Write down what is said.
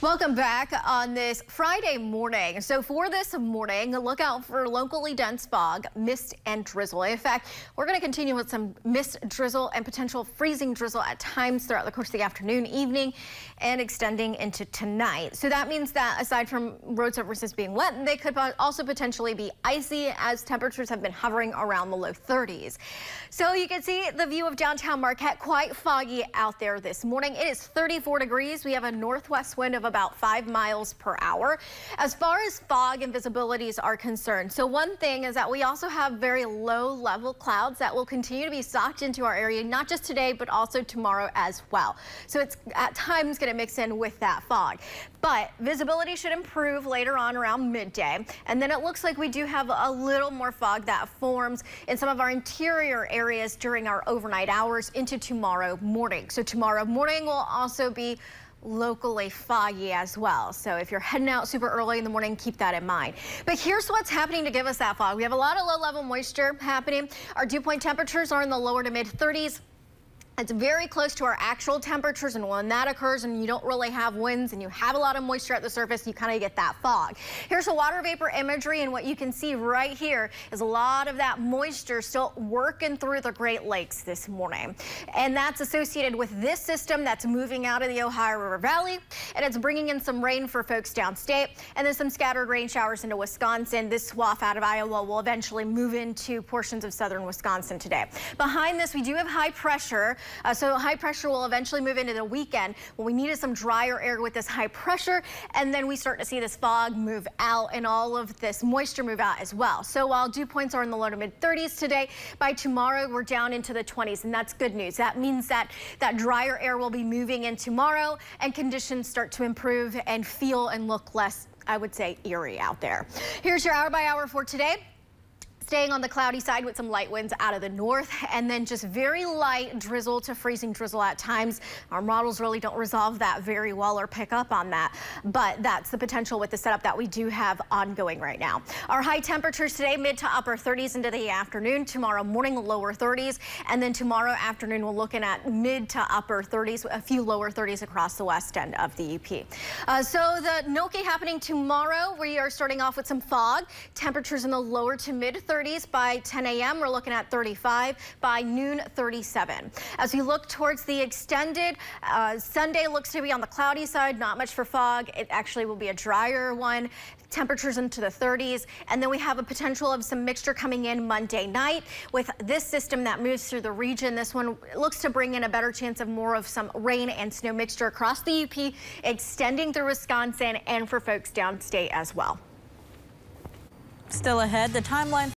Welcome back on this Friday morning. So for this morning, look out for locally dense fog, mist, and drizzle. In fact, we're going to continue with some mist, drizzle, and potential freezing drizzle at times throughout the course of the afternoon, evening, and extending into tonight. So that means that aside from road surfaces being wet, they could also potentially be icy as temperatures have been hovering around the low 30s. So you can see the view of downtown Marquette, quite foggy out there this morning. It is 34 degrees. We have a northwest wind of about 5 miles per hour. As far as fog and visibilities are concerned, so one thing is that we also have very low level clouds that will continue to be socked into our area, not just today, but also tomorrow as well. So it's at times going to mix in with that fog. But visibility should improve later on around midday. And then it looks like we do have a little more fog that forms in some of our interior areas during our overnight hours into tomorrow morning. So tomorrow morning will also be locally foggy as well. So if you're heading out super early in the morning, keep that in mind. But here's what's happening to give us that fog. We have a lot of low level moisture happening. Our dew point temperatures are in the lower to mid 30s. It's very close to our actual temperatures, and when that occurs and you don't really have winds and you have a lot of moisture at the surface, you kind of get that fog. Here's a water vapor imagery, and what you can see right here is a lot of that moisture still working through the Great Lakes this morning. And that's associated with this system that's moving out of the Ohio River Valley, and it's bringing in some rain for folks downstate, and then some scattered rain showers into Wisconsin. This swath out of Iowa will eventually move into portions of southern Wisconsin today. Behind this, we do have high pressure. So high pressure will eventually move into the weekend when we needed some drier air with this high pressure, and then we start to see this fog move out and all of this moisture move out as well. So while dew points are in the low to mid 30s today, by tomorrow we're down into the 20s, and that's good news. That means that drier air will be moving in tomorrow and conditions start to improve and feel and look less, I would say, eerie out there. Here's your hour by hour for today. Staying on the cloudy side with some light winds out of the north, and then just very light drizzle to freezing drizzle at times. Our models really don't resolve that very well or pick up on that, but that's the potential with the setup that we do have ongoing right now. Our high temperatures today, mid to upper 30s into the afternoon. Tomorrow morning, lower 30s, and then tomorrow afternoon, we're looking at mid to upper 30s, a few lower 30s across the west end of the UP. So the Noki happening tomorrow. We are starting off with some fog. Temperatures in the lower to mid 30s. By 10 a.m. we're looking at 35, by noon 37. As we look towards the extended, Sunday looks to be on the cloudy side, not much for fog. It actually will be a drier one. Temperatures into the 30s, and then we have a potential of some mixture coming in Monday night with this system that moves through the region. This one looks to bring in a better chance of more of some rain and snow mixture across the UP, extending through Wisconsin and for folks downstate as well. Still ahead, the timeline